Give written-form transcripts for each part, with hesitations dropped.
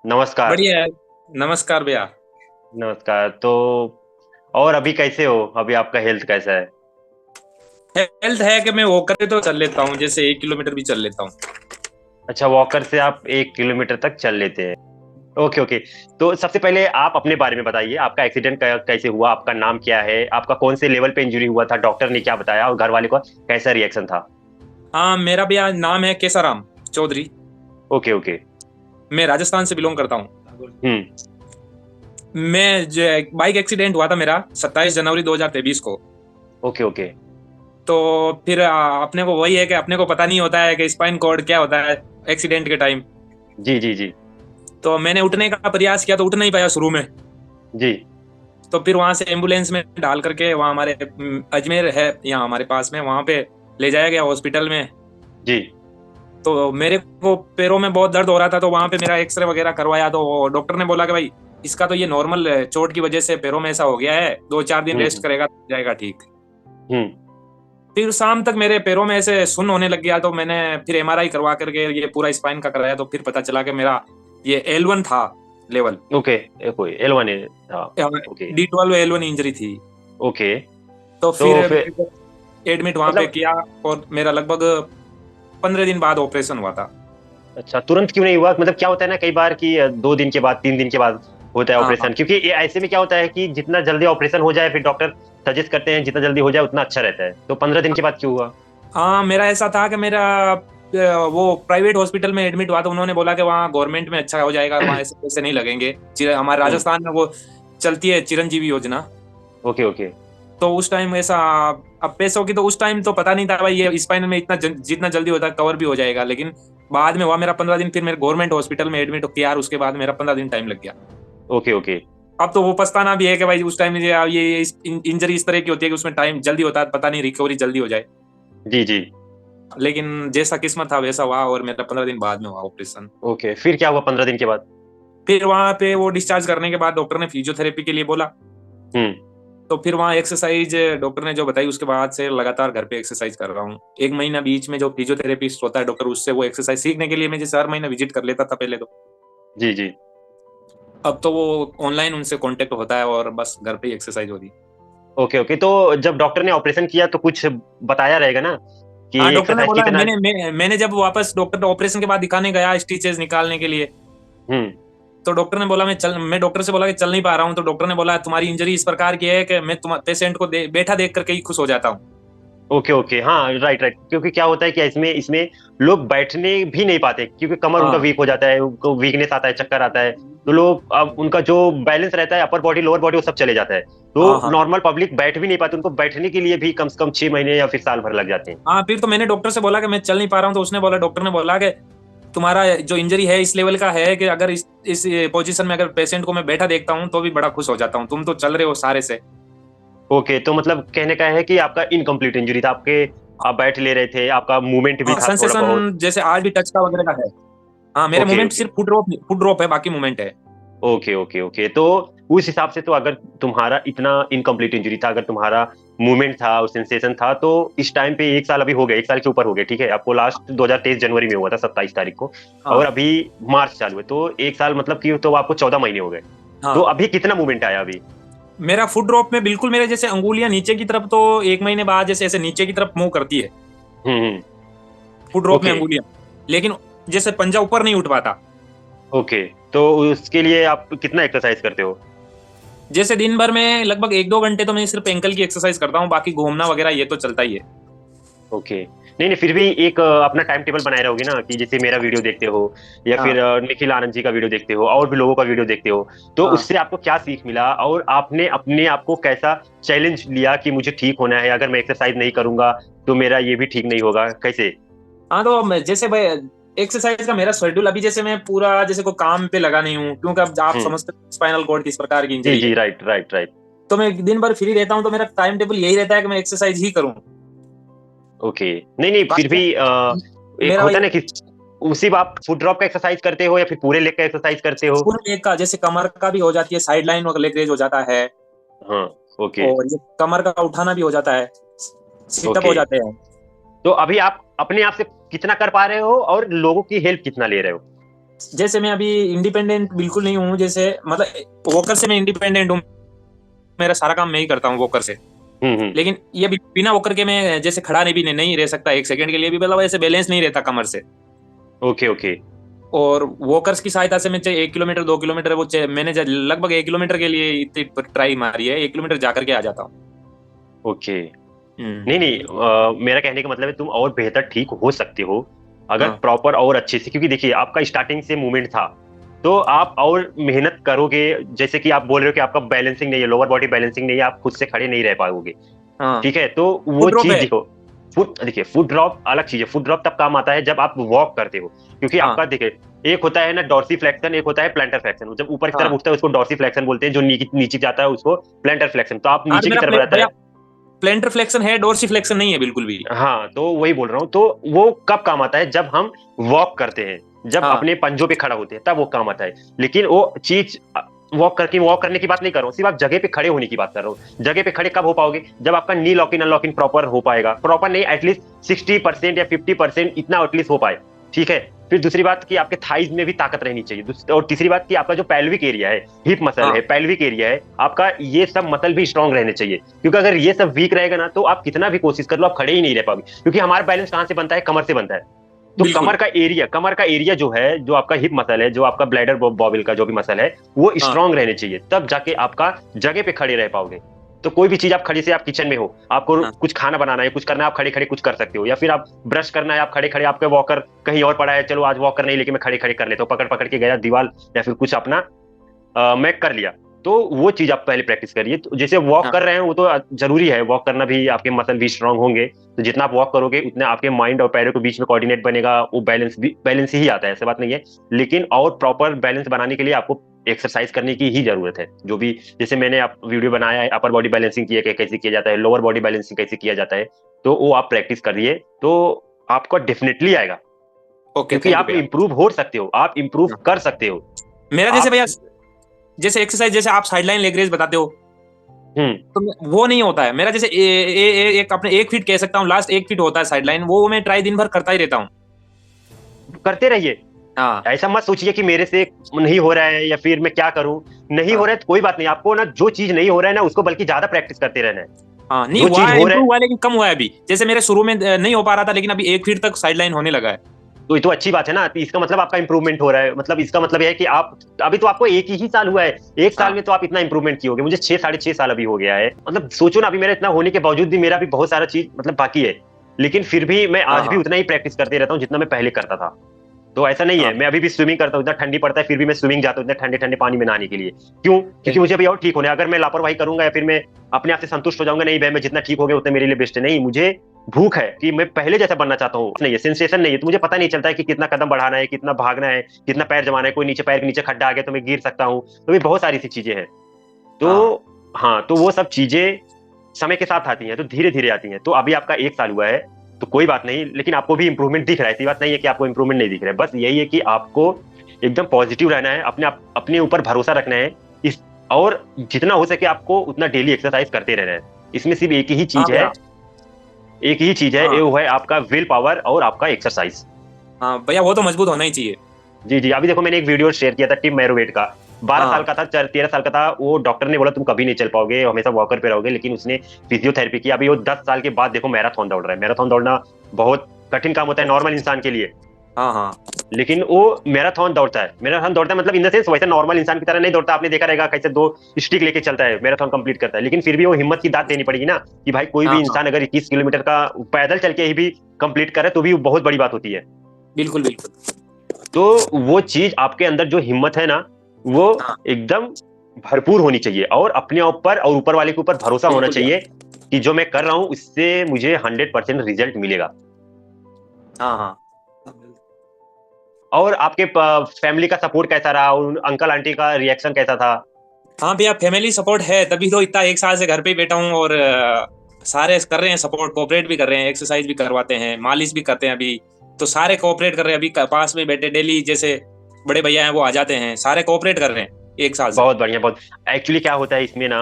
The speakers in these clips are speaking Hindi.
नमस्कार। बढ़िया है। नमस्कार भैया। नमस्कार। तो और अभी कैसे हो? अभी आपका हेल्थ कैसा है? हेल्थ है कि मैं वॉकर तो चल लेता हूँ, जैसे 1 किलोमीटर भी चल लेता हूँ। अच्छा, वॉकर से आप 1 किलोमीटर तक चल लेते हैं। Okay okay. तो सबसे पहले आप अपने बारे में बताइए, आपका एक्सीडेंट कैसे हुआ, आपका नाम क्या है, आपका कौन से लेवल पे इंजरी हुआ था, डॉक्टर ने क्या बताया और घर वाले का कैसा रिएक्शन था? हाँ, मेरा भैया नाम है केसाराम चौधरी। Okay okay. मैं राजस्थान से बिलोंग करता हूँ। हम्म। मैं जो बाइक एक्सीडेंट हुआ था मेरा 27 जनवरी 2023 को। Okay okay. तो फिर अपने को वही है कि अपने को पता नहीं होता है कि स्पाइन कॉर्ड क्या होता है एक्सीडेंट के टाइम। जी जी जी। तो मैंने उठने का प्रयास किया तो उठ नहीं पाया शुरू में। जी तो फिर वहां से एम्बुलेंस में डाल करके वहाँ हमारे अजमेर है यहाँ हमारे पास में, वहां पे ले जाया गया हॉस्पिटल में। जी। तो मेरे को पैरों में बहुत दर्द हो रहा था, तो वहां पे मेरा एक्सरे वगैरह करवाया तो डॉक्टर ने बोला कि भाई इसका तो ये नॉर्मल चोट की वजह से पैरों में ऐसा हो गया है, 2-4 दिन रेस्ट हम्म करेगा तो हो जाएगा ठीक। हम्म। फिर शाम तक मेरे पैरों में ऐसे सुन्न होने लग गया, तो मैंने फिर एमआरआई करवा करके ये पूरा स्पाइन का कराया, तो फिर पता चला कि मेरा ये L1 था लेवल। ओके। कोई L1 है? हाँ। ओके D12 L1 इंजरी थी। ओके। तो तो फिर फिर मेरे को एडमिट वहां पे मतलब किया और मेरा लगभग 15 दिन बाद ऑपरेशन हुआ था। अच्छा, तुरंत क्यों नहीं हुआ? मतलब क्या होता है ना कई बार कि 2 दिन के बाद, 3 दिन के बाद होता है हाँ हाँ ऑपरेशन, क्योंकि ये ऐसे में क्या होता है कि जितना जल्दी ऑपरेशन हो जाए, फिर डॉक्टर सजेस्ट करते हैं जितना जल्दी हो जाए उतना अच्छा रहता है। तो 15 दिन के बाद क्यों हुआ? हाँ, मेरा ऐसा था कि मेरा वो प्राइवेट हॉस्पिटल में एडमिट हुआ, तो उन्होंने बोला कि वहाँ गवर्नमेंट में अच्छा हो जाएगा, वहाँ ऐसे पैसे नहीं लगेंगे। हमारे हम्म। राजस्थान में वो चलती है चिरंजीवी योजना। Okay okay. तो उस टाइम ऐसा, अब पैसों की तो उस टाइम तो पता नहीं था भाई ये स्पाइन में इतना जितना जल्दी होता है कवर भी हो जाएगा, लेकिन बाद में हुआ मेरा 15 दिन, फिर मेरे गवर्नमेंट हॉस्पिटल में एडमिट किया और उसके बाद मेरा 15 दिन टाइम लग गया। Okay okay. अब तो वो पछताना भी है कि भाई उस टाइम ये इंजरी इस तरह की होती है कि उसमें टाइम जल्दी होता है, पता नहीं रिकवरी जल्दी हो जाए। जी जी। लेकिन जैसा किस्मत था वैसा हुआ और मेरा 15 दिन बाद में हुआ ऑपरेशन। ओके, फिर क्या हुआ 15 दिन के बाद? फिर वहां पे वो डिस्चार्ज करने के बाद डॉक्टर ने फिजियोथेरेपी के लिए बोला। हम्म। तो फिर वहाँ एक्सरसाइज डॉक्टर ने जो बताई उसके बाद से लगातार घर पे एक्सरसाइज कर रहा हूँ। 1 महीना बीच में जो फिजियोथेरेपिस्ट होता है डॉक्टर, उससे वो एक्सरसाइज सीखने के लिए मैं जैसे हर महीना विजिट कर लेता था पहले तो। जी जी। अब तो वो ऑनलाइन उनसे कांटेक्ट होता है और बस घर पे ही एक्सरसाइज होती है। Okay okay. तो जब डॉक्टर ने ऑपरेशन किया तो कुछ बताया रहेगा ना कि हाँ, डॉक्टर ने एक्सरसाइज बोला, कितना? मैंने जब वापस डॉक्टर ऑपरेशन के बाद दिखाने गया स्टिचेस निकालने के लिए, हम्म। तो डॉक्टर ने बोला मैं डॉक्टर से बोला कि चल नहीं पा रहा हूँ, तो डॉक्टर ने बोला तुम्हारी इंजरी इस प्रकार की है कि मैं तुम पेशेंट को बैठा देख करके ही खुश हो जाता हूँ। Okay okay. हाँ, राइट राइट। क्योंकि क्या होता है कि इसमें इसमें लोग बैठने भी नहीं पाते, क्योंकि कमर उनका हाँ वीक हो जाता है, उनको वीकनेस आता है, चक्कर आता है। तो लोग, अब उनका जो बैलेंस रहता है, अपर बॉडी लोअर बॉडी, वो सब चले जाता है। हाँ तो हाँ नॉर्मल पब्लिक बैठ भी नहीं पाती, उनको बैठने के लिए भी कम से कम 6 महीने या फिर साल भर लग जाते हैं। हाँ। फिर तो मैंने डॉक्टर से बोला कि मैं चल नहीं पा रहा हूँ, तो उसने बोला, डॉक्टर ने बोला कि तुम्हारा जो इंजरी है इस लेवल का है कि अगर इस पोजीशन में अगर पेशेंट को मैं बैठा देखता हूँ तो भी बड़ा खुश हो जाता हूँ, तुम तो चल रहे हो सारे से। ओके, तो मतलब कहने का है कि आपका इनकम्प्लीट इंजरी था, आपके आप बैठ ले रहे थे, आपका मूवमेंट भी हाँ, था थोड़ा बहुत। सेंसेशन जैसे आज भी टच का वगैरह का है। हाँ, मेरे ओके मूवमेंट ओके। सिर्फ फुट ड्रॉप है, बाकी मूवमेंट है। Okay okay okay. तो उस हिसाब से तो अगर तुम्हारा इतना इनकम्प्लीट इंजरी था, अगर तुम्हारा मूवमेंट था और सेंसेशन था, तो इस टाइम पे 1 साल अभी हो गया, 1 साल के ऊपर हो गया, ठीक है? आपको लास्ट 2023 जनवरी में हुआ था, 27 तारीख को। और हाँ अभी मार्च चालू है, तो 1 साल मतलब कि तो आपको 14 महीने हो गए। तो हाँ। अभी कितना मूवमेंट आया अभी? मेरा फुट ड्रॉप में बिल्कुल मेरे जैसे अंगुलियां नीचे की तरफ, तो 1 महीने बाद जैसे ऐसे नीचे की तरफ मूव करती है हम्म। फुट ड्रॉप में ओके अंगुलियां, लेकिन जैसे पंजा ऊपर नहीं उठ पाता। ओके। तो उसके लिए आप कितना एक्सरसाइज करते हो? जैसे दिन भर में लगभग 1-2 घंटे तो मैं सिर्फ एंकल की एक्सरसाइज करता हूँ, बाकी घूमना वगैरह ये तो चलता ही है। ओके। नहीं नहीं, फिर भी एक अपना टाइम टेबल बनाए रहोगे ना, कि जैसे मेरा वीडियो देखते हो या हाँ फिर निखिल आनंद जी का वीडियो देखते हो और भी लोगों का वीडियो देखते हो, तो हाँ उससे आपको क्या सीख मिला और आपने अपने आप को कैसा चैलेंज लिया कि मुझे ठीक होना है, अगर मैं एक्सरसाइज नहीं करूंगा तो मेरा ये भी ठीक नहीं होगा, कैसे? हाँ। तो जैसे भाई एक्सरसाइज का मेरा शेड्यूल अभी जैसे मैं पूरा जैसे कोई काम पे लगा नहीं हूँ, क्योंकि अब आप हम्म। समझते हो स्पाइनल कॉर्ड किस प्रकार की जी इंजरी है। जी, राइट राइट राइट। तो मैं दिन भर फ्री रहता हूँ, तो मेरा टाइम टेबल यही रहता है कि मैं एक्सरसाइज ही करूँ। ओके। नहीं नहीं, फिर बाकी भी एक मेरा भाई होता है ना कि उसी आप फुट ड्रॉप का एक्सरसाइज करते हो या फिर पूरे लेग का एक्सरसाइज करते हो? पूरे लेग का, जैसे कमर का भी हो जाती है, साइड लाइन और लेग रेज हो जाता है, हाँ। ओके और ये कमर का उठाना भी हो जाता है, सिटअप हो ओके। जाते हैं। तो अभी आप अपने आप से कितना कर पा रहे हो और लोगों की हेल्प कितना ले रहे हो? जैसे मैं अभी इंडिपेंडेंट बिल्कुल नहीं हूँ, जैसे मतलब वॉकर से मैं इंडिपेंडेंट हूँ, मेरा सारा काम मैं ही करता हूँ वॉकर से। हम्म। लेकिन ये बिना वॉकर के मैं जैसे खड़ा नहीं रह सकता एक सेकंड के लिए भी, मतलब ऐसे बैलेंस नहीं रहता कमर से। Okay okay. और वॉकर्स की सहायता से मैं चाहे 1 किलोमीटर 2 किलोमीटर, मैंने लगभग 1 किलोमीटर के लिए इतनी ट्राई मारी है, 1 किलोमीटर जाकर के आ जाता हूँ। ओके। नहीं नहीं, मेरा कहने का मतलब है तुम और बेहतर ठीक हो सकते हो अगर हाँ प्रॉपर और अच्छे से, क्योंकि देखिए आपका स्टार्टिंग से मूवमेंट था, तो आप और मेहनत करोगे। जैसे कि आप बोल रहे हो कि आपका बैलेंसिंग नहीं है, लोअर बॉडी बैलेंसिंग नहीं है, आप खुद से खड़े नहीं रह पाओगे। हाँ। ठीक है, तो वो फुट ड्रॉप चीज है। देखो। फुट देखिए, फुट ड्रॉप अलग चीज है। फुट ड्रॉप तब काम आता है जब आप वॉक करते हो, क्योंकि हाँ आपका देखिए एक होता है ना डॉर्सी फ्लेक्शन, एक होता है प्लांटर फ्लेक्शन। जब ऊपर की तरफ हाँ उठता है उसको डॉर्सी फ्लेक्शन बोलते हैं, जो नीचे जाता है उसको प्लांटर फ्लेक्शन। तो आप हाँ। तो नीचे की मेरा तरफ रहता भैया है। प्लेंटर फ्लेक्शन है, डोर्सी फ्लेक्शन नहीं है बिल्कुल भी। हाँ, तो वही बोल रहा हूँ। तो वो कब काम आता है? जब हम वॉक करते हैं, जब हाँ अपने पंजों पे खड़ा होते हैं, तब वो काम आता है। लेकिन वो चीज वॉक करने की बात नहीं कर रहा हूँ, सिर्फ आप जगह पे खड़े होने की बात कर रहा हूँ। जगह पे खड़े कब हो पाओगे? जब आपका knee lock in unlock in proper हो पाएगा। प्रॉपर नहीं, एटलीस्ट 60% या 50% इतना एटलीस्ट हो पाए। ठीक है। फिर दूसरी बात कि आपके थाइज में भी ताकत रहनी चाहिए। और तीसरी बात कि आपका जो पेल्विक एरिया है, हिप मसल हाँ है, पेल्विक एरिया है आपका, ये सब मसल भी स्ट्रांग रहने चाहिए। क्योंकि अगर ये सब वीक रहेगा ना, तो आप कितना भी कोशिश कर लो, आप खड़े ही नहीं रह पाओगे। क्योंकि हमारा बैलेंस कहाँ से बनता है? कमर से बनता है। तो बिल्कुल। कमर का एरिया जो है, जो आपका हिप मसल है, जो आपका ब्लैडर बॉबिल का जो भी मसल है, वो हाँ स्ट्रांग रहने चाहिए, तब जाके आपका जगह पे खड़े रह पाओगे। तो कोई भी चीज आप खड़े से, आप किचन में हो, आपको हाँ कुछ खाना बनाना है, कुछ करना है, आप खड़े खड़े कुछ कर सकते हो। या फिर आप ब्रश करना है, आप खड़े खड़े, आपका वॉकर कहीं और पड़ा है, चलो आज वॉकर नहीं लेके मैं खड़े खड़े कर लेता हूँ, पकड़ पकड़ के गया दीवार या फिर कुछ अपना मैं कर लिया। तो वो चीज आप पहले प्रैक्टिस करिए। तो जैसे वॉक हाँ कर रहे हैं वो तो जरूरी है, वॉक करना भी, आपके मसल भी स्ट्रांग होंगे। तो जितना आप वॉक करोगे उतना आपके माइंड और पैरों के बीच में कोऑर्डिनेट बनेगा, वो बैलेंस ही आता है, ऐसा बात नहीं है। लेकिन और प्रॉपर बैलेंस बनाने के लिए आपको एक्सरसाइज करने की ही जरूरत है। जो भी, जैसे मैंने आप वीडियो बनाया है, अपर बॉडी बैलेंसिंग किया कैसे किया जाता है, लोअर बॉडी बैलेंसिंग कैसे किया जाता है, तो वो आप प्रैक्टिस करिए, तो आपको डेफिनेटली आएगा। ओके, क्योंकि थैंक यू आप भैया। इम्प्रूव हो सकते हो, आप इम्प्रूव हाँ। कर सकते हो। मेरा जैसे आप भैया, जैसे एक्सरसाइज जैसे आप साइडलाइन लेग रेज बताते हो, हम्म तो वो नहीं होता है मेरा। जैसे एक अपने 1 फीट कह सकता हूँ, लास्ट 1 फीट होता है साइडलाइन, वो मैं ट्राई दिन भर करता ही रहता हूँ। करते रहिए। हाँ ऐसा मत सोचिए कि मेरे से नहीं हो रहा है या फिर मैं क्या करूं। नहीं हो हाँ रहा है तो कोई बात नहीं, आपको ना जो चीज नहीं हो रहा है ना, उसको बल्कि ज्यादा प्रैक्टिस करते रहना है। हाँ। नहीं जो हुआ चीज है, हो रहा इम्प्रूव है, हुआ है, लेकिन कम हुआ है अभी। जैसे मेरे शुरू में नहीं हो पा रहा था, लेकिन अभी 1 फीट तक साइडलाइन होने लगा है। तो ये तो अच्छी बात है ना। तो इसका मतलब आपका इंप्रूवमेंट हो रहा है। मतलब इसका मतलब यह है कि आप, अभी तो आपको एक ही साल हुआ है, एक साल हाँ में तो आप इतना इंप्रूवमेंट किए होगे। मुझे 6 साढ़े 6 साल अभी हो गया है। मतलब सोचो ना, अभी मेरा इतना होने के बावजूद भी मेरा भी बहुत सारा चीज मतलब बाकी है। लेकिन फिर भी मैं हाँ आज भी हाँ उतना ही प्रैक्टिस करते रहता हूँ जितना मैं पहले करता था। तो ऐसा नहीं है, हाँ। मैं अभी भी स्विमिंग करता हूँ, इतना ठंडी पड़ता है फिर भी मैं स्विमिंग जाता हूँ, इतने ठंडे ठंडे पानी में नहाने के लिए। क्यों? क्योंकि मुझे अभी और ठीक होना है। अगर मैं लापरवाही करूंगा या फिर मैं अपने आप से संतुष्ट हो जाऊंगा, नहीं भाई मैं जितना ठीक हो गया उतना मेरे लिए बेस्ट है, नहीं, मुझे भूख है कि मैं पहले जैसा बनना चाहता हूँ। नहीं है, सेंसेशन नहीं है, तो मुझे पता नहीं चलता है कि कितना कदम बढ़ाना है, कितना भागना है, कितना पैर जमाना है, कोई नीचे पैर के नीचे खड्डा आ गया तो मैं गिर सकता हूँ। तो भी बहुत सारी सी चीजें हैं। तो हाँ हाँ, तो वो सब चीजें समय के साथ आती हैं, तो धीरे धीरे आती हैं। तो अभी आपका एक साल हुआ है, तो कोई बात नहीं, लेकिन आपको भी इंप्रूवमेंट दिख रहा है। ऐसी बात नहीं है कि आपको इंप्रूवमेंट नहीं दिख रहा है। बस यही है कि आपको एकदम पॉजिटिव रहना है, अपने ऊपर भरोसा रखना है। इस और जितना हो सके आपको उतना डेली एक्सरसाइज करते रहना है। इसमें सिर्फ एक ही हाँ चीज है, भैया। एक ही चीज है, हाँ वो है आपका विल पावर और आपका एक्सरसाइज। हाँ भैया, वो तो मजबूत होना ही चाहिए। जी जी, अभी देखो मैंने एक वीडियो शेयर किया था टिम मैरोवेट का। 12 साल हाँ का था, 13 साल का था। वो डॉक्टर ने बोला तुम कभी नहीं चल पाओगे, हमेशा वॉकर पे रहोगे, लेकिन उसने फिजियोथेरेपी की। अभी वो 10 साल के बाद देखो मैराथन दौड़ रहा है। मैराथन दौड़ना बहुत कठिन काम होता है नॉर्मल इंसान के लिए, हाँ हाँ लेकिन वो मैराथन दौड़ता है। मैराथन दौड़ता है मतलब इन द सेंस वैसे नॉर्मल इंसान की तरह नहीं दौड़ता। आपने देखा रहेगा कैसे 2 स्टिक लेके चलता है, मैराथन कंप्लीट करता है। लेकिन फिर भी वो हिम्मत की दाद देनी पड़ेगी ना, कि भाई कोई भी हाँ हाँ। इंसान अगर 21 किलोमीटर का पैदल चल के ही भी कंप्लीट करे तो भी वो बहुत बड़ी बात होती है। बिल्कुल बिल्कुल। तो वो चीज आपके अंदर जो हिम्मत है ना, वो हाँ एकदम भरपूर होनी चाहिए, और अपने ऊपर और ऊपर वाले के ऊपर भरोसा होना बिल्कुल भैया। चाहिए कि जो मैं कर रहा हूँ उससे मुझे 100% रिजल्ट मिलेगा। हाँ हाँ और आपके फैमिली का सपोर्ट कैसा रहा, और अंकल आंटी का रिएक्शन कैसा था? हाँ भैया, फैमिली सपोर्ट है, तभी तो इतना 1 साल से घर पे ही बैठा हूँ। और सारे कर रहे हैं सपोर्ट, कोऑपरेट भी कर रहे हैं, एक्सरसाइज भी करवाते हैं, मालिश भी करते हैं अभी। तो सारे कोऑपरेट कर रहे हैं, अभी पास में बैठे डेली, जैसे बड़े भैया हैं वो आ जाते हैं, सारे कोऑपरेट कर रहे हैं 1 साल से। बहुत बढ़िया, बहुत। एक्चुअली क्या होता है इसमें ना,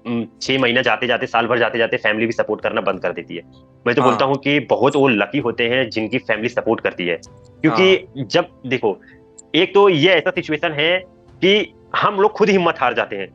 6 महीना जाते जाते, साल भर जाते जाते फैमिली भी सपोर्ट करना बंद कर देती है। मैं तो बोलता हाँ हूँ कि बहुत वो लकी होते हैं जिनकी फैमिली सपोर्ट करती है, हाँ क्योंकि जब देखो, एक तो ये ऐसा सिचुएशन है कि हम लोग खुद हिम्मत हार जाते हैं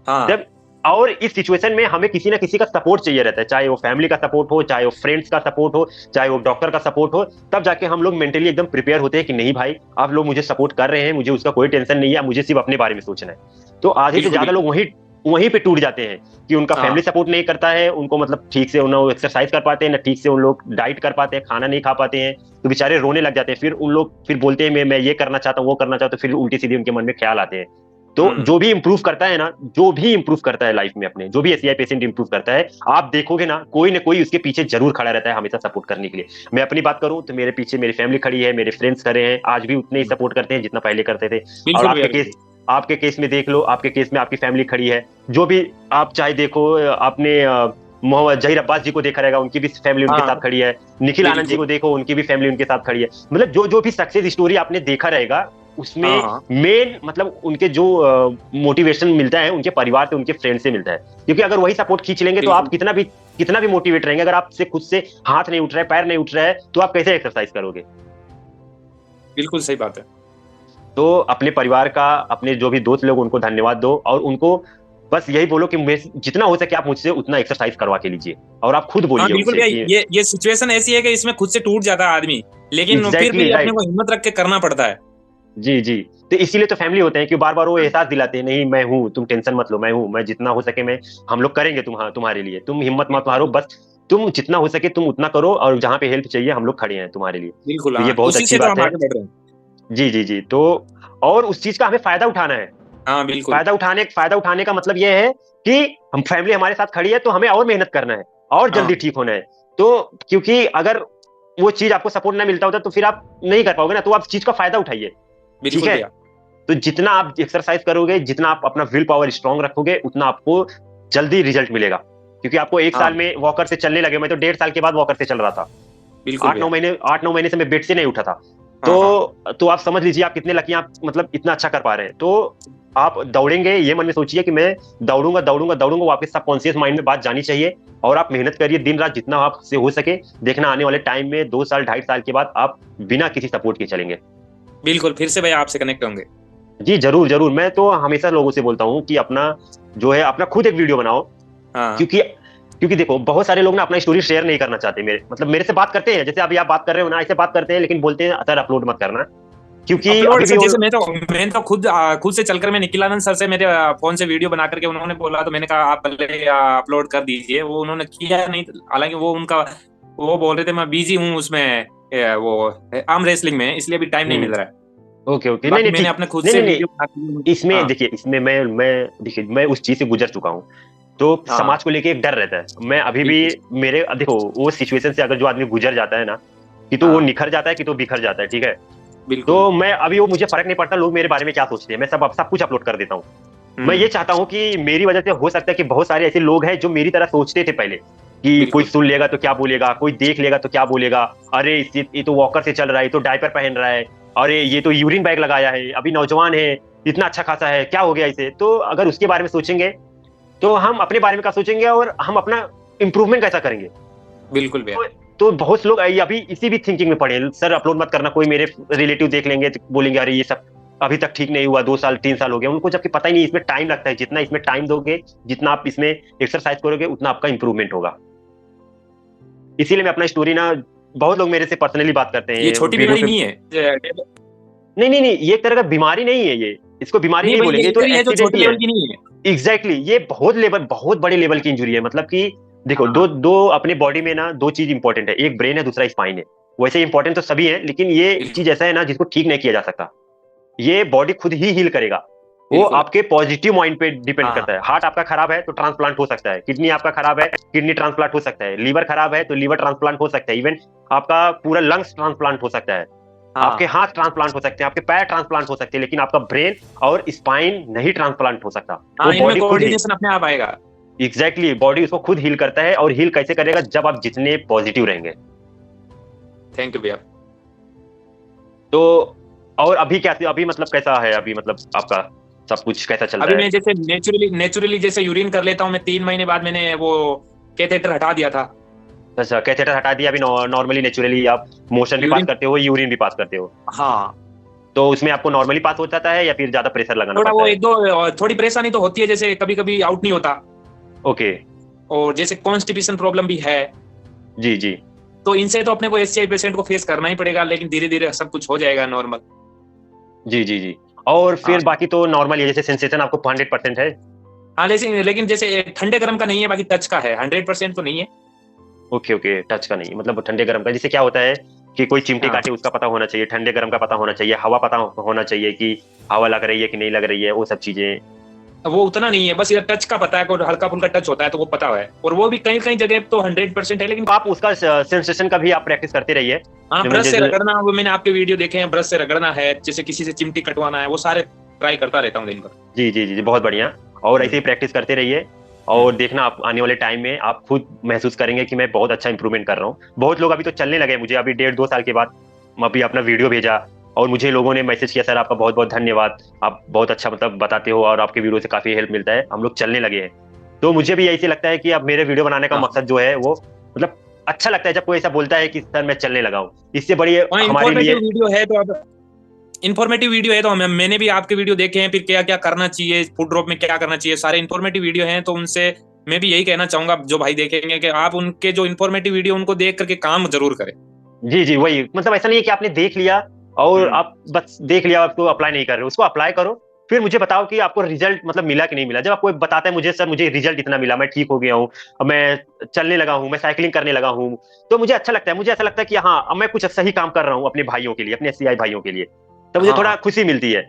हाँ। जब, और इस सिचुएशन में हमें किसी ना किसी का सपोर्ट चाहिए रहता है, चाहे वो फैमिली का सपोर्ट हो, चाहे वो फ्रेंड्स का सपोर्ट हो, चाहे वो डॉक्टर का सपोर्ट हो। तब जाके हम लोग मेंटली एकदम प्रिपेयर होते हैं कि नहीं भाई, आप लोग मुझे सपोर्ट कर रहे हैं, मुझे उसका कोई टेंशन नहीं है, मुझे सिर्फ अपने बारे में सोचना है। तो आधे से बिल्कुल ज्यादा लोग बिल्कुल। वहीं वहीं पे टूट जाते हैं कि उनका फैमिली हाँ सपोर्ट नहीं करता है उनको, मतलब ठीक से ना वो एक्सरसाइज कर पाते हैं, ना ठीक से उन लोग डाइट कर पाते हैं, खाना नहीं खा पाते हैं, तो बेचारे रोने लग जाते हैं। फिर उन लोग फिर बोलते हैं मैं ये करना चाहता हूँ, वो करना चाहता हूँ, तो फिर उल्टी सीधी उनके मन में ख्याल आते हैं। तो जो भी इंप्रूव करता है ना, जो भी इंप्रूव करता है लाइफ में अपने, जो भी एससीआई पेशेंट इंप्रूव करता है, आप देखोगे ना कोई उसके पीछे जरूर खड़ा रहता है हमेशा सपोर्ट करने के लिए। मैं अपनी बात करूं तो मेरे पीछे मेरी फैमिली खड़ी है, मेरे फ्रेंड्स खड़े हैं, आज भी उतने ही सपोर्ट करते हैं जितना पहले करते थे। और बिल्कुल भैया बिल्कुल। आपके केस में देख लो, आपके केस में आपकी फैमिली खड़ी है। जो भी आप चाहे देखो, आपने मोहम्मद जहीर अब्बास जी को देखा रहेगा, उनकी भी फैमिली उनके साथ हाँ खड़ी है। निखिल आनंद जी बिल्कुल। को देखो, उनकी भी फैमिली उनके साथ खड़ी है। मतलब जो जो भी सक्सेस स्टोरी आपने देखा रहेगा, हाँ उसमें हाँ मेन मतलब उनके जो मोटिवेशन मिलता है उनके परिवार से, उनके फ्रेंड से मिलता है। क्योंकि अगर वही सपोर्ट खींच लेंगे तो आप बिल्कुल कितना भी मोटिवेट रहेंगे, अगर आपसे खुद से हाथ नहीं उठ रहा है, पैर नहीं उठ रहा है, तो आप कैसे एक्सरसाइज करोगे? बिल्कुल सही बात है। तो अपने परिवार का, अपने जो भी दोस्त लोग, उनको धन्यवाद दो, और उनको बस यही बोलो कि जितना हो सके आप मुझसे उतना एक्सरसाइज करवा के लीजिए, और आप खुद हाँ बोलिए बिल्कुल उनसे भैया, कि ये सिचुएशन ऐसी है कि इसमें खुद से टूट जाता है आदमी, लेकिन फिर एग्जैक्टली भी अपने राइट। को हिम्मत रख के करना पड़ता है। जी जी। तो इसीलिए तो फैमिली होते हैं कि बार बार वो एहसास दिलाते हैं, नहीं मैं हूँ, तुम टेंशन मत लो, मैं हूँ, मैं जितना हो सके मैं, हम लोग करेंगे तुम्हारे लिए, तुम हिम्मत मत बिल्कुल हारो, बस तुम जितना हो सके तुम उतना करो, और जहाँ पे हेल्प चाहिए हम लोग खड़े हैं तुम्हारे लिए। बिल्कुल। तो ये हाँ, बहुत उसी अच्छी से तो बात हम है। आगे बढ़ रहे हैं। जी जी जी। तो और उस चीज का हमें फायदा उठाना है। हाँ बिल्कुल। फायदा उठाने का मतलब ये है कि हम फैमिली हमारे साथ खड़ी है तो हमें और मेहनत करना है, और हाँ जल्दी ठीक होना है। तो क्योंकि अगर वो चीज आपको सपोर्ट ना मिलता होता तो फिर आप नहीं कर पाओगे ना, तो आप चीज का फायदा उठाइए। ठीक बिल्कुल है। भैया। तो जितना आप एक्सरसाइज करोगे, जितना आप अपना विल पावर स्ट्रांग रखोगे, उतना आपको जल्दी रिजल्ट मिलेगा। क्योंकि आपको एक हाँ साल में वॉकर से चलने लगे, मैं तो 1.5 साल के बाद वॉकर से चल रहा था। बिल्कुल भैया। 8-9 महीने से मैं बेड से नहीं उठा था। हाँ हाँ तो आप समझ लीजिए आप कितने लकी, आप मतलब इतना अच्छा कर पा रहे हैं। तो आप दौड़ेंगे, ये मन में सोचिए कि मैं दौड़ूंगा दौड़ूंगा दौड़ूंगा, वो आपके सबकॉन्शियस माइंड में बात जानी चाहिए। और आप मेहनत करिए दिन रात जितना आपसे हो सके। देखना आने वाले टाइम में 2 साल 2.5 साल के बाद आप बिना किसी सपोर्ट के चलेंगे। बिल्कुल, फिर से भैया आपसे कनेक्ट होंगे। जी जरूर जरूर। मैं तो हमेशा लोगों से बोलता हूँ कि अपना जो है अपना खुद एक वीडियो बनाओ। हाँ क्योंकि क्योंकि देखो बहुत सारे लोग ना अपना स्टोरी शेयर नहीं करना चाहते, मेरे से बात करते हैं, जैसे अभी आप बात कर रहे हो ना, ऐसे बात करते हैं, लेकिन बोलते हैं सर अपलोड मत करना, क्योंकि अपलोड अभी भी सर, वो। जैसे मैं तो खुद से चलकर मैं निखिल आनंद सर से मेरे फोन से वीडियो बना करके उन्होंने बोला, तो मैंने कहा आप पहले अपलोड कर दीजिए, वो उन्होंने किया नहीं। हालांकि वो उनका, वो बोल रहे थे मैं बिजी हूँ उसमें, वो आर्म रेसलिंग में, इसलिए अभी टाइम नहीं मिल रहा है। Okay okay. नहीं बाकी नहीं मैंने ठीक। अपने खुद नहीं से नहीं नहीं। वीडियो बना के। इसमें हाँ देखिए, इसमें मैं देखिए मैं उस चीज से गुजर चुका हूँ। तो हाँ समाज को लेके एक डर रहता है, मैं अभी भी बिल्कुल मेरे, अब देखो वो सिचुएशन से अगर जो आदमी गुजर जाता है ना, कि तो वो हाँ निखर जाता है, कि तो बिखर जाता है। ठीक है। बिल्कुल। तो मैं अभी, वो मुझे फर्क नहीं पड़ता लोग मेरे बारे में क्या सोचते हैं, मैं सब कुछ अपलोड कर देता हूँ। मैं ये चाहता हूँ कि मेरी वजह से हो सकता है कि बहुत सारे ऐसे लोग हैं जो मेरी तरह सोचते थे पहले, कि कोई बिल्कुल सुन लेगा तो क्या बोलेगा, कोई देख लेगा तो क्या बोलेगा, अरे ये तो वॉकर से चल रहा है, ये तो डायपर पहन रहा है, अरे ये तो यूरिन बैग लगाया है, अभी नौजवान है, इतना अच्छा खासा है, क्या हो गया इसे। तो अगर उसके बारे में सोचेंगे तो हम अपने बारे में क्या सोचेंगे, और हम अपना इंप्रूवमेंट कैसा करेंगे। बिल्कुल भैया। तो, तो बहुत लोग अभी इसी भी थिंकिंग में पड़े हैं, सर अपलोड मत करना, कोई मेरे रिलेटिव देख लेंगे तो बोलेंगे अरे ये सब अभी तक ठीक नहीं हुआ, 2 साल 3 साल हो गया उनको, जबकि पता ही नहीं इसमें टाइम लगता है। जितना इसमें टाइम दोगे, जितना आप इसमें एक्सरसाइज करोगे, उतना आपका इंप्रूवमेंट होगा। इसीलिए मैं अपना स्टोरी ना, बहुत लोग मेरे से पर्सनली बात करते ये हैं छोटी वीडियो बीमारी पे। नहीं है। नहीं नहीं नहीं, ये एक तरह का बीमारी नहीं है, ये इसको बीमारी नहीं नहीं भाई, ये बोलेंगे, ये तो इंजरी है जो एक्सीडेंट छोटे ही है। लेवल की नहीं है। एग्जैक्टली ये बहुत बड़े लेवल की इंजुरी है। मतलब कि देखो, हाँ दो अपने बॉडी में ना 2 चीज इंपॉर्टेंट है, एक ब्रेन है, दूसरा स्पाइन है। वैसे इंपॉर्टेंट तो सभी है, लेकिन ये बिल्कुल चीज ऐसा है ना जिसको ठीक नहीं किया जा सकता। ये बॉडी खुद ही हील करेगा। वो बिल्कुल। आपके पॉजिटिव माइंड पे डिपेंड हाँ करता है। हार्ट आपका खराब है तो ट्रांसप्लांट हो सकता है, किडनी आपका खराब है, किडनी ट्रांसप्लांट हो सकता है, लीवर खराब है तो लीवर ट्रांसप्लांट हो सकता है, इवन आपका पूरा लंग्स ट्रांसप्लांट हो सकता है, आपके हाँ हाथ ट्रांसप्लांट हो सकते हैं, आपके पैर ट्रांसप्लांट हो सकते हैं, लेकिन आपका ब्रेन और स्पाइन नहीं ट्रांसप्लांट हो सकता। वो हाँ, इनमें बॉडी खुद ही, कोऑर्डिनेशन अपने आप आएगा। एग्जैक्टली बॉडी उसको खुद हील करता है। और हील कैसे करेगा, जब आप जितने पॉजिटिव रहेंगे। थैंक यू भैया। तो और अभी क्या, अभी मतलब कैसा है अभी, मतलब आपका सब कुछ कैसा चल अभी रहा है? मैं जैसे नेचुरली जैसे यूरिन कर लेता हूँ मैं, 3 महीने बाद मैंने वो कैथेटर हटा दिया था। अच्छा, कैथेटर हटा दिया, अभी नॉर्मली नेचुरली आप मोशन भी पास यूरिन, करते हो, यूरिन भी पास करते हो? हाँ। तो उसमें आपको नॉर्मली पास हो जाता है या फिर ज्यादा प्रेशर लगाना थोड़ा पड़ता वो है? एक दो थोड़ी परेशानी तो होती है, जैसे कभी कभी आउट नहीं होता, ओके। और जैसे कॉन्स्टिपेशन प्रॉब्लम भी है। जी जी। तो इनसे तो अपने को एससीआई पेशेंट को फेस करना ही पड़ेगा, लेकिन धीरे धीरे सब कुछ हो जाएगा नॉर्मल। जी जी जी। और हाँ फिर बाकी तो नॉर्मल है, जैसे सेंसेशन आपको 100% है? हाँ, लेकिन जैसे ठंडे गर्म का नहीं है, बाकी टच का है, 100% तो नहीं है। ओके ओके, टच का नहीं, मतलब ठंडे गर्म का, जिससे क्या होता है कि कोई चिमटी हाँ, काटे उसका पता होना चाहिए, ठंडे गर्म का पता होना चाहिए, हवा पता होना चाहिए कि हवा लग रही है कि नहीं लग रही है, वो सब चीजें। वो उतना नहीं है, बस इधर टच का पता है, कोई हल्का फुल्का टच होता है तो वो पता है, और वो भी कई कई जगह तो 100% है, लेकिन तो आप उसका सेंसेशन का भी आप प्रैक्टिस करते रहिए। हाँ, जो मैं ब्रश से जैसे रगड़ना, वो मैंने आपके वीडियो देखे हैं, ब्रश से रगड़ना है, जैसे किसी से चिमटी कटवाना है, वो सारे ट्राई करता रहता हूँ दिन भर। जी जी जी जी, बहुत बढ़िया। और ऐसे ही हम्म, प्रैक्टिस करते रहिए। और देखना आप आने वाले टाइम में आप खुद महसूस करेंगे कि मैं बहुत अच्छा इंप्रूवमेंट कर रहा हूँ। बहुत लोग अभी तो चलने लगे, मुझे अभी 1.5-2 साल के बाद अभी अपना वीडियो भेजा और मुझे लोगों ने मैसेज किया, सर आपका बहुत बहुत धन्यवाद, आप बहुत अच्छा मतलब बताते हो और आपके वीडियो से काफी हेल्प मिलता है, हम लोग चलने लगे हैं। तो मुझे भी ऐसे लगता है कि अब मेरे वीडियो बनाने का हाँ मकसद जो है वो मतलब अच्छा लगता है जब कोई ऐसा बोलता है कि सर मैं चलने लगा हूँ, इससे बड़ी हाँ, हमारे इंफॉर्मेटिव लिए। वीडियो है तो अब इन्फॉर्मेटिव वीडियो है तो मैंने भी आपके वीडियो देखे हैं, फिर क्या क्या करना चाहिए, फुट ड्रॉप में क्या करना चाहिए, सारे इन्फॉर्मेटिव वीडियो हैं, तो उनसे मैं भी यही कहना चाहूंगा जो भाई देखेंगे कि आप उनके जो इन्फॉर्मेटिव वीडियो उनको देख करके काम जरूर करें। जी जी, वही मतलब ऐसा नहीं है कि आपने देख लिया और हम्म, आप बस देख लिया, आपको अप्लाई नहीं कर रहे हो, उसको अप्लाई करो। फिर मुझे बताओ कि आपको रिजल्ट मतलब मिला कि नहीं मिला। जब आपको बताता है मुझे, सर मुझे रिजल्ट इतना मिला, मैं ठीक हो गया हूँ, अब मैं चलने लगा हूँ, मैं साइकिलिंग करने लगा हूँ, तो मुझे अच्छा लगता है, मुझे ऐसा लगता है कि हाँ अब मैं कुछ सही काम कर रहा हूँ अपने भाइयों के लिए, अपने एससीआई भाइयों के लिए। तो मुझे हाँ थोड़ा हाँ खुशी मिलती है।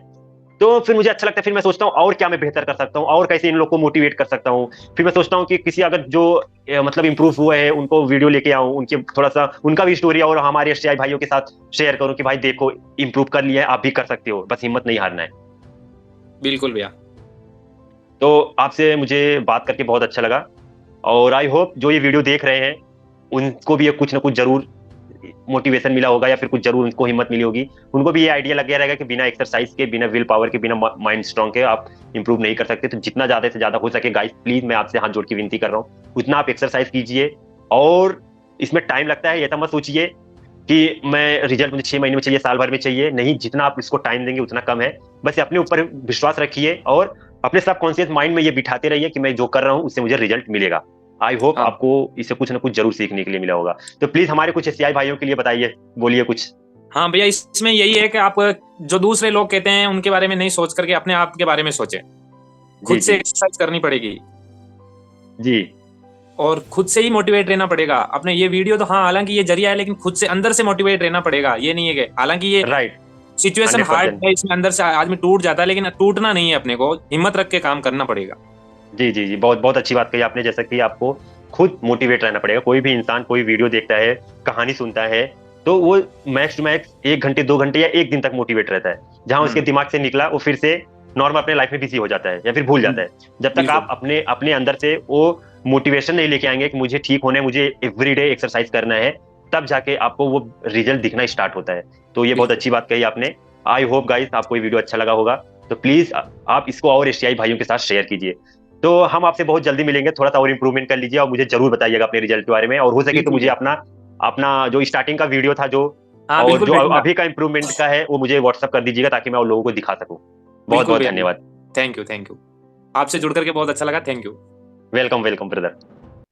तो फिर मुझे अच्छा लगता है, फिर मैं सोचता हूँ और क्या मैं बेहतर कर सकता हूँ और कैसे इन लोग को मोटिवेट कर सकता हूँ। फिर मैं सोचता हूँ कि किसी अगर जो मतलब इंप्रूव हुए हैं उनको वीडियो लेके आऊँ, उनके थोड़ा सा उनका भी स्टोरी और हमारे एसटीआई भाइयों के साथ शेयर करूँ कि भाई देखो इंप्रूव कर लिया है, आप भी कर सकते हो, बस हिम्मत नहीं हारना है। बिल्कुल भैया। तो आपसे मुझे बात करके बहुत अच्छा लगा और आई होप जो ये वीडियो देख रहे हैं उनको भी ये कुछ ना कुछ जरूर मोटिवेशन मिला होगा या फिर कुछ जरूर उनको हिम्मत मिली होगी। उनको भी ये आइडिया लग गया रहेगा कि बिना एक्सरसाइज के, बिना विल पावर के, बिना माइंड स्ट्रॉन्ग के आप इंप्रूव नहीं कर सकते। तो जितना ज्यादा से ज्यादा हो सके गाइस, प्लीज मैं आपसे हाथ जोड़ के विनती कर रहा हूँ, उतना आप एक्सरसाइज कीजिए। और इसमें टाइम लगता है, ये तो मत सोचिए कि मैं रिजल्ट मुझे 6 महीने में चाहिए, साल भर में चाहिए, नहीं, जितना आप इसको टाइम देंगे उतना कम है। बस अपने ऊपर विश्वास रखिए और अपने सब कॉन्शियस माइंड में ये बिठाते रहिए कि मैं जो कर रहा हूँ उससे मुझे रिजल्ट मिलेगा। आई होप हाँ आपको इससे कुछ ना कुछ जरूर सीखने के लिए मिला होगा। तो प्लीज हमारे कुछ एससीआई भाइयों के लिए बताइए, बोलिए कुछ। हाँ भैया, इसमें यही है कि आप जो दूसरे लोग कहते हैं उनके बारे में नहीं सोच करके अपने आप के बारे में सोचें। जी खुद से जी एक्सरसाइज करनी पड़ेगी जी और खुद से ही मोटिवेट रहना पड़ेगा। अपने ये वीडियो तो हाँ, हालांकि ये जरिया है, लेकिन खुद से अंदर से मोटिवेट रहना पड़ेगा। ये नहीं है कि हालांकि ये right. Situation hundred hard percent है, इसमें अंदर से आदमी टूट जाता है, लेकिन टूटना नहीं है, अपने को हिम्मत रख के काम करना पड़ेगा। जी जी जी, बहुत बहुत अच्छी बात कही आपने, जैसा कि आपको खुद मोटिवेट रहना पड़ेगा। कोई भी इंसान कोई वीडियो देखता है, कहानी सुनता है, तो वो मैक्स टू मैक्स 1 घंटे 2 घंटे या एक दिन तक मोटिवेट रहता है। जहां उसके हम्म, दिमाग से निकला वो फिर से नॉर्मल अपने लाइफ में बिजी हो जाता है या फिर भूल जाता है। जब तक आप बिल्कुल अपने अपने अंदर से वो मोटिवेशन नहीं लेके आएंगे कि मुझे ठीक होना है, मुझे एवरीडे एक्सरसाइज करना है, तब जाके आपको वो रिजल्ट दिखना स्टार्ट होता है। तो ये बहुत बिल्कुल। अच्छी बात कही आपने। आई होप गाइस आपको ये वीडियो अच्छा लगा होगा। तो प्लीज आप इसको और एशियाई भाइयों के साथ शेयर कीजिए। तो हम आपसे बहुत जल्दी मिलेंगे, थोड़ा सा और इंप्रूवमेंट कर लीजिए और मुझे जरूर बताइएगा अपने रिजल्ट के बारे में, और हो सके तो बिल्कुल मुझे भैया। अपना अपना जो स्टार्टिंग का वीडियो था जो हाँ और बिल्कुल जो भेजूंगा। अभी का इंप्रूवमेंट का है वो मुझे व्हाट्सअप कर दीजिएगा ताकि मैं और लोगों को दिखा सकूं। बहुत बिल्कुल बहुत भैया, धन्यवाद। Thank you thank you. आपसे जुड़ करके बहुत अच्छा लगा, thank you. Welcome welcome brother.